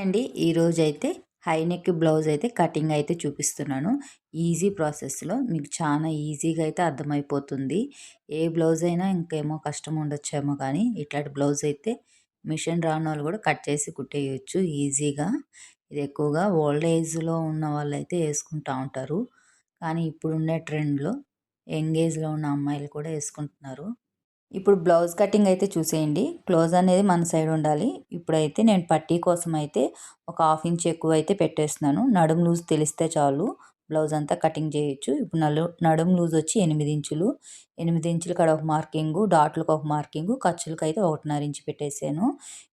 అండి ఈరోజైతే high neck blouse అయితే కటింగ్ అయితే చూపిస్తున్నాను. ఈజీ ప్రాసెస్‌లో మీకు చాలా ఈజీగా అయితే అర్థమైపోతుంది. ఏ బ్లౌజ్ అయినా ఇంకేమో కష్టం ఉండొచ్చేమో కానీ ఇట్లాంటి బ్లౌజ్ అయితే మిషన్ రానోళ్ళు కూడా కట్ చేసి కుట్టేయొచ్చు ఈజీగా. ఇది ఎక్కువగా ఓల్డ్ ఏజ్‌లో ఉన్న వాళ్ళైతే ఏసుకుంటా ఉంటారు. కానీ ఇప్పుడుండే ట్రెండ్‌లో యంగ్ ఏజ్‌లో ఉన్న అమ్మాయిలు కూడా ఏసుకుంటున్నారు. ఇప్పుడు బ్లౌజ్ కటింగ్ అయితే చూసేయండి. క్లోజ్ అనేది మన సైడ్ ఉండాలి. ఇప్పుడైతే నేను పట్టీ కోసం అయితే ఒక హాఫ్ ఇంచ్ ఎక్కువ అయితే పెట్టేస్తున్నాను. నడుము లూజ్ తెలిస్తే చాలు బ్లౌజ్ అంతా కటింగ్ చేయొచ్చు. ఇప్పుడు నడుము లూజ్ వచ్చి 8 ఇంచులు. 8 ఇంచుల కాడ ఒక మార్కింగు, డాట్‌లకు ఒక మార్కింగు, ఖర్చులకైతే 1.5 ఇంచ్ పెట్టేసాను.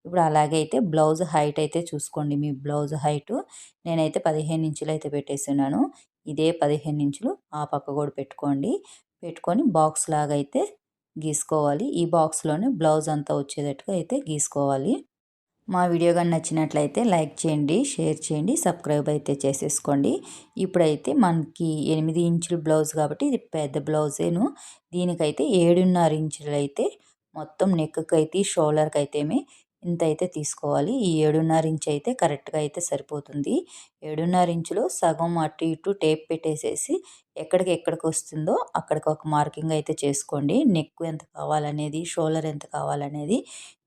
ఇప్పుడు అలాగే అయితే బ్లౌజ్ హైట్ అయితే చూసుకోండి. మీ బ్లౌజ్ హైటు నేనైతే 15 ఇంచులు అయితే పెట్టేసున్నాను. ఇదే 15 ఇంచులు ఆ పక్క కూడా పెట్టుకోండి. పెట్టుకొని బాక్స్ లాగా అయితే గీసుకోవాలి. ఈ బాక్స్‌లోనే బ్లౌజ్ అంతా వచ్చేటట్టుగా అయితే గీసుకోవాలి. మా వీడియో గాని నచ్చినట్లయితే లైక్ చేయండి, షేర్ చేయండి, సబ్స్క్రైబ్ అయితే చేసేసుకోండి. ఇప్పుడైతే మనకి 8 ఇంచుల బ్లౌజ్ కాబట్టి ఇది పెద్ద బ్లౌజేను. దీనికైతే 7.5 ఇంచులైతే మొత్తం నెక్‌కైతే, షోల్డర్‌కైతేమి ఇంతైతే తీసుకోవాలి. ఈ 7.5 ఇంచ్ అయితే కరెక్ట్‌గా అయితే సరిపోతుంది. 7.5 ఇంచులో సగం అటు ఇటు టేప్ పెట్టేసేసి ఎక్కడికొస్తుందో అక్కడికి ఒక మార్కింగ్ అయితే చేసుకోండి. నెక్ ఎంత కావాలనేది, షోల్డర్ ఎంత కావాలనేది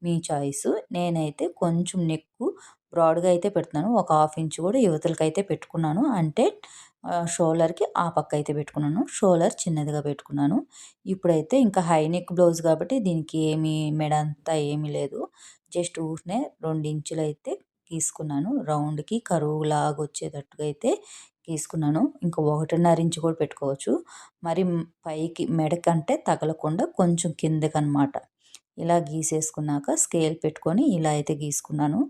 మీ చాయిస్. నేనైతే కొంచెం నెక్కు బ్రాడ్‌గా అయితే పెడుతున్నాను. ఒక హాఫ్ ఇంచ్ కూడా యువతలకైతే పెట్టుకున్నాను. అంటే షోల్డర్‌కి ఆ పక్క అయితే పెట్టుకున్నాను. షోల్డర్ చిన్నదిగా పెట్టుకున్నాను. ఇప్పుడైతే ఇంకా హై నెక్ బ్లౌజ్ కాబట్టి దీనికి ఏమి మెడ అంతా ఏమీ లేదు. జస్ట్ ఊరికనే 2 ఇంచులైతే గీసుకున్నాను. రౌండ్‌కి కరువులాగా వచ్చేటట్టుగా అయితే గీసుకున్నాను. ఇంకా 1.5 ఇంచ్ కూడా పెట్టుకోవచ్చు. మరి పైకి మెడకంటే తగలకుండా కొంచెం కిందకనమాట. ఇలా గీసేసుకున్నాక స్కేల్ పెట్టుకొని ఇలా అయితే గీసుకున్నాను.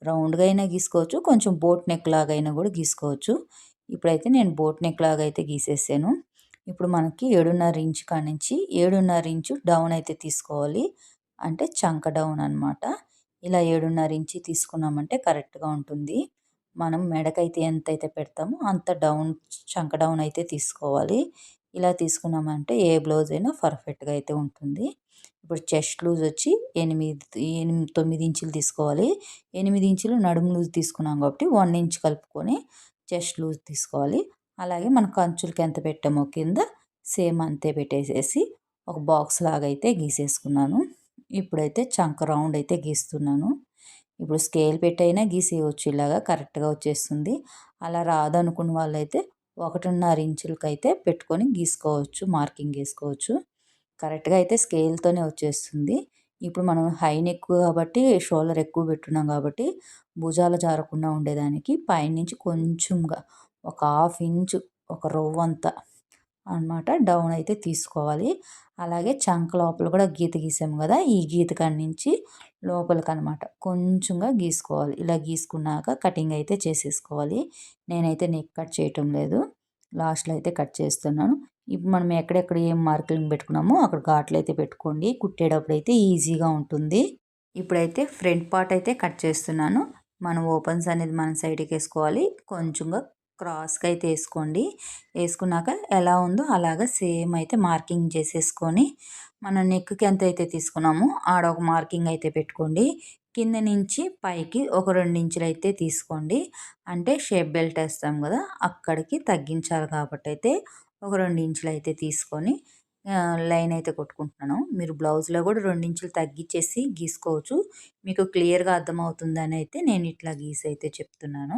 రౌండ్‌గా అయినా గీసుకోవచ్చు. కొంచెం బోట్ నెక్ లాగా అయినా కూడా గీసుకోవచ్చు. ఇప్పుడైతే నేను బోట్ నెక్ లాగా అయితే గీసేసాను. ఇప్పుడు మనకి 7.5 ఇంచ్ కాడ్నుంచి 7.5 ఇంచు డౌన్ అయితే తీసుకోవాలి. అంటే చంక డౌన్ అనమాట. ఇలా 7.5 ఇంచి తీసుకున్నామంటే కరెక్ట్‌గా ఉంటుంది. మనం మెడకైతే ఎంతైతే పెడతామో అంత డౌన్ చంక డౌన్ అయితే తీసుకోవాలి. ఇలా తీసుకున్నామంటే ఏ బ్లౌజ్ అయినా పర్ఫెక్ట్‌గా అయితే ఉంటుంది. ఇప్పుడు చెస్ట్ లూజ్ వచ్చి 9 ఇంచులు తీసుకోవాలి. 8 ఇంచులు నడుము లూజ్ తీసుకున్నాం కాబట్టి 1 ఇంచ్ కలుపుకొని చెస్ట్ లూజ్ తీసుకోవాలి. అలాగే మన కంచులకి ఎంత పెట్టామో కింద సేమ్ అంతే పెట్టేసేసి ఒక బాక్స్ లాగా అయితే గీసేసుకున్నాను. ఇప్పుడైతే చంక రౌండ్ అయితే గీస్తున్నాను. ఇప్పుడు స్కేల్ పెట్టైనా గీసేయవచ్చు, ఇలాగా కరెక్ట్‌గా వచ్చేస్తుంది. అలా రాదనుకున్న వాళ్ళైతే 1.5 ఇంచులకైతే పెట్టుకొని గీసుకోవచ్చు, మార్కింగ్ గీసుకోవచ్చు. కరెక్ట్‌గా అయితే స్కేల్‌తోనే వచ్చేస్తుంది. ఇప్పుడు మనం హై నెక్ కాబట్టి షోల్డర్ ఎక్కువ పెట్టున్నాం కాబట్టి భుజాలు జారకుండా ఉండేదానికి పైనుంచి కొంచెంగా ఒక హాఫ్ ఇంచు ఒక రవ్వంత అనమాట డౌన్ అయితే తీసుకోవాలి. అలాగే చంక లోపల కూడా గీత గీసాము కదా! ఈ గీత కాడి నుంచి లోపలికనమాట కొంచెంగా గీసుకోవాలి. ఇలా గీసుకున్నాక కటింగ్ అయితే చేసేసుకోవాలి. నేనైతే నెక్ కట్ చేయటం లేదు. లాస్ట్‌లో అయితే కట్ చేస్తున్నాను. ఇప్పుడు మనం ఎక్కడెక్కడ ఏం మార్కింగ్ పెట్టుకున్నామో అక్కడ ఘాట్లయితే పెట్టుకోండి. కుట్టేటప్పుడైతే ఈజీగా ఉంటుంది. ఇప్పుడైతే ఫ్రంట్ పార్ట్ అయితే కట్ చేస్తున్నాను. మనం ఓపెన్స్ అనేది మన సైడ్‌కేసుకోవాలి. కొంచెంగా క్రాస్‌గా అయితే ఏసుకోండి. ఏసుకున్నాక ఎలా ఉందో అలాగా సేమ్ అయితే మార్కింగ్ చేసేసుకొని మనం నెక్‌కి ఎంతైతే తీసుకున్నామో ఆడ ఒక మార్కింగ్ అయితే పెట్టుకోండి. కింద నుంచి పైకి ఒక 2 ఇంచులైతే తీసుకోండి. అంటే షేప్ బెల్ట్ ఏస్తాం గదా! అక్కడికి తగ్గించాలి కాబట్టయితే ఒక 2 ఇంచులైతే తీసుకొని లైన్ అయితే కొట్టుకుంటున్నాను. మీరు బ్లౌజ్‌లో కూడా 2 ఇంచులు తగ్గిచ్చేసి గీసుకోవచ్చు. మీకు క్లియర్‌గా అర్థమవుతుందని అయితే నేను ఇట్లా గీసైతే చెప్తున్నాను.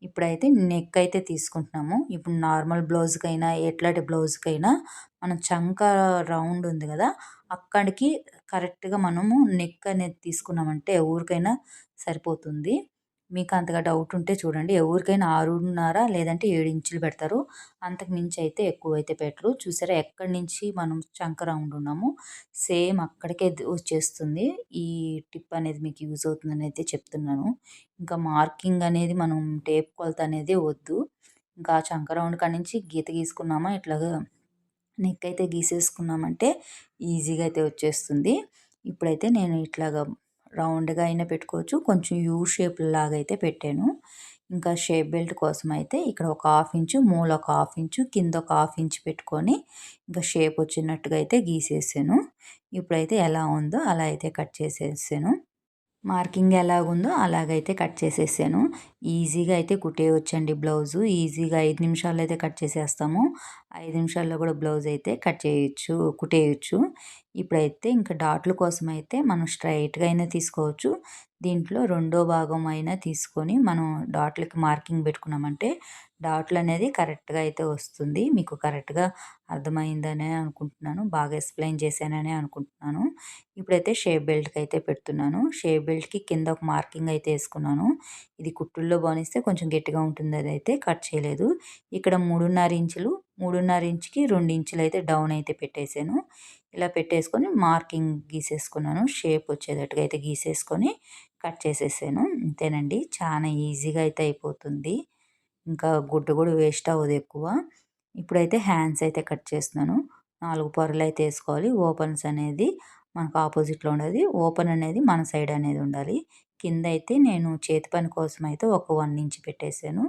ఇప్పుడైతే నెక్ అయితే తీసుకుంటున్నాము. ఇప్పుడు నార్మల్ బ్లౌజ్‌కైనా, ఎట్లాంటి బ్లౌజ్‌కైనా మనం చంక రౌండ్ ఉంది గదా! అక్కడికి కరెక్ట్‌గా మనము నెక్ అనేది తీసుకున్నామంటే ఎవరికైనా సరిపోతుంది. మీకు అంతగా డౌట్ ఉంటే చూడండి. ఎవరికైనా 6.5 లేదంటే 7 ఇంచులు పెడతారు. అంతకు మించి అయితే ఎక్కువైతే పెట్టరు. చూసారా ఎక్కడి నుంచి మనం చంక రౌండ్ ఉన్నామో సేమ్ అక్కడికే వచ్చేస్తుంది. ఈ టిప్ అనేది మీకు యూజ్ అవుతుందని అయితే చెప్తున్నాను. ఇంకా మార్కింగ్ అనేది మనం టేప్ కొలత అనేది వద్దు. ఇంకా చంక రౌండ్ కాడ్నుంచి గీత గీసుకున్నామా ఇట్లాగా నెక్ అయితే గీసేసుకున్నామంటే ఈజీగా అయితే వచ్చేస్తుంది. ఇప్పుడైతే నేను ఇట్లాగా రౌండ్‌గా అయినా పెట్టుకోవచ్చు. కొంచెం యూ షేప్ లాగా అయితే పెట్టాను. ఇంకా షేప్ బెల్ట్ కోసం అయితే ఇక్కడ ఒక హాఫ్ ఇంచు, మూల ఒక హాఫ్ ఇంచు, కింద ఒక హాఫ్ ఇంచ్ పెట్టుకొని ఇంకా షేప్ వచ్చినట్టుగా అయితే గీసేసాను. ఇప్పుడైతే ఎలా ఉందో అలా అయితే కట్ చేసేసాను. మార్కింగ్ ఎలాగుందో అలాగైతే కట్ చేసేసాను. ఈజీగా అయితే కుట్టేయొచ్చండి బ్లౌజు. ఈజీగా 5 నిమిషాల్లో అయితే కట్ చేసేస్తాము. 5 నిమిషాల్లో కూడా బ్లౌజ్ అయితే కట్ చేయొచ్చు, కుట్టేయొచ్చు. ఇప్పుడైతే ఇంకా డాట్ల కోసం అయితే మనం స్ట్రైట్‌గా అయినా తీసుకోవచ్చు. దీంట్లో రెండో భాగం అయినా తీసుకొని మనం డాట్లకి మార్కింగ్ పెట్టుకున్నామంటే డాట్లనేది కరెక్ట్‌గా అయితే వస్తుంది. మీకు కరెక్ట్‌గా అర్థమైందనే అనుకుంటున్నాను. బాగా ఎక్స్‌ప్లెయిన్ చేశాననే అనుకుంటున్నాను. ఇప్పుడైతే షేప్ బెల్ట్‌కి అయితే పెడుతున్నాను. షేప్ బెల్ట్‌కి కింద ఒక మార్కింగ్ అయితే ఏసుకున్నాను. ఇది కుట్టుల్లో బానిస్తే కొంచెం గట్టిగా ఉంటుంది. అదైతే కట్ చేయలేదు. ఇక్కడ 3:30 ఇంచులు, 3:30 ఇంచుకి 2 ఇంచులు అయితే డౌన్ అయితే పెట్టేసాను. ఇలా పెట్టేసుకొని మార్కింగ్ గీసేసుకున్నాను. షేప్ వచ్చేటట్టుగా అయితే గీసేసుకొని కట్ చేసేసాను. అంతేనండి. చాలా ఈజీగా అయితే అయిపోతుంది. ఇంకా గుడ్డ కూడా వేస్ట్ అవ్వదు ఎక్కువ. ఇప్పుడైతే హ్యాండ్స్ అయితే కట్ చేస్తున్నాను. 4 పొరలైతే ఏసుకోవాలి. ఓపెన్స్ అనేది మనకు ఆపోజిట్‌లో ఉండేది. ఓపెన్ అనేది మన సైడ్ అనేది ఉండాలి. కిందయితే నేను చేతి పని కోసం అయితే ఒక 1 ఇంచ్ పెట్టేసాను.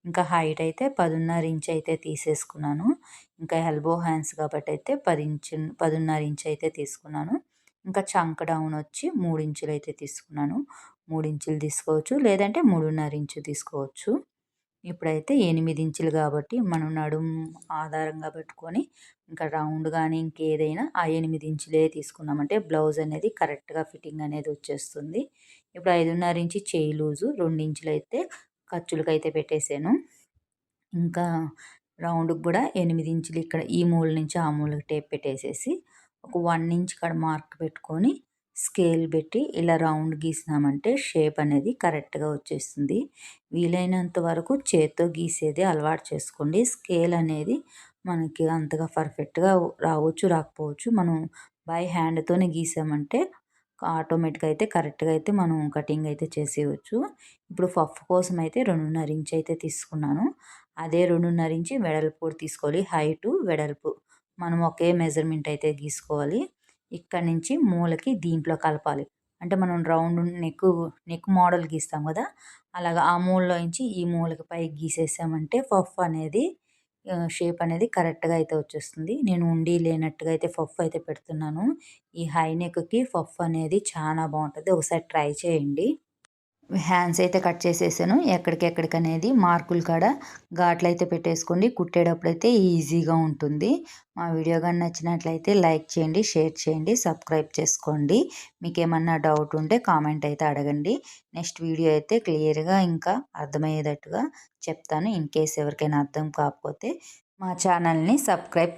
ఇంకా హైట్ అయితే 10.5 ఇంచ్ అయితే తీసేసుకున్నాను. ఇంకా ఎల్బో హ్యాండ్స్ కాబట్టి అయితే 10.5 ఇంచ్ అయితే తీసుకున్నాను. ఇంకా చంక డౌన్ వచ్చి 3 ఇంచులు అయితే తీసుకున్నాను. 3 ఇంచులు తీసుకోవచ్చు. లేదంటే 3.5 ఇంచు తీసుకోవచ్చు. ఇప్పుడైతే 8 ఇంచులు కాబట్టి మనం నడుము ఆధారంగా పెట్టుకొని ఇంకా రౌండ్ కానీ ఇంకేదైనా ఆ 8 ఇంచులే తీసుకున్నామంటే బ్లౌజ్ అనేది కరెక్ట్‌గా ఫిట్టింగ్ అనేది వచ్చేస్తుంది. ఇప్పుడు 5.5 ఇంచు చేయి లూజు 2 ఇంచులైతే ఖర్చులకైతే పెట్టేసాను. ఇంకా రౌండ్‌కి కూడా 8 ఇంచులు ఇక్కడ ఈ మూల నుంచి ఆ మూలకి టేప్ పెట్టేసేసి ఒక 1 ఇంచ్ కాడ మార్క్ పెట్టుకొని స్కేల్ పెట్టి ఇలా రౌండ్ గీసినామంటే షేప్ అనేది కరెక్ట్‌గా వచ్చేస్తుంది. వీలైనంత వరకు చేత్తో గీసేదే అలవాటు చేసుకోండి. స్కేల్ అనేది మనకి అంతగా పర్ఫెక్ట్‌గా రావచ్చు, రాకపోవచ్చు. మనం బై హ్యాండ్‌తోనే గీసామంటే ఆటోమేటిక్‌గా అయితే కరెక్ట్‌గా అయితే మనం కటింగ్ అయితే చేసేయవచ్చు. ఇప్పుడు పఫ్ కోసం అయితే 2.5 ఇంచ్ అయితే తీసుకున్నాను. అదే 2.5 ఇంచ్ వెడల్పు కూడా తీసుకోవాలి. హైటు, వెడల్పు మనం ఒకే మెజర్‌మెంట్ అయితే గీసుకోవాలి. ఇక్కడి నుంచి మూలకి దీంట్లో కలపాలి. అంటే మనం రౌండ్ నెక్ మోడల్ గీస్తాం గదా! అలాగా ఆ మూలలో నుంచి ఈ మూలకి పైకి గీసేసామంటే పఫ్ అనేది షేప్ అనేది కరెక్ట్‌గా అయితే వచ్చేస్తుంది. నేను ఉండి లేనట్టుగా అయితే పఫ్ అయితే పెడుతున్నాను. ఈ హై నెక్‌కి పఫ్ అనేది చాలా బావుంటది. ఒకసారి ట్రై చేయండి. హ్యాండ్స్ అయితే కట్ చేసేసాను. ఎక్కడికెక్కడికనేది మార్కులు కాడ ఘాట్లయితే పెట్టేసుకోండి. కుట్టేటప్పుడైతే ఈజీగా ఉంటుంది. మా వీడియో గాని నచ్చినట్లయితే లైక్ చేయండి, షేర్ చేయండి, సబ్స్క్రైబ్ చేసుకోండి. మీకేమన్నా డౌట్ ఉంటే కామెంట్ అయితే అడగండి. నెక్స్ట్ వీడియో అయితే క్లియర్‌గా ఇంకా అర్థమయ్యేటట్టుగా చెప్తాను. ఇన్‌కేస్ ఎవరికైనా అర్థం కాకపోతే మా ఛానల్‌ని సబ్స్క్రైబ్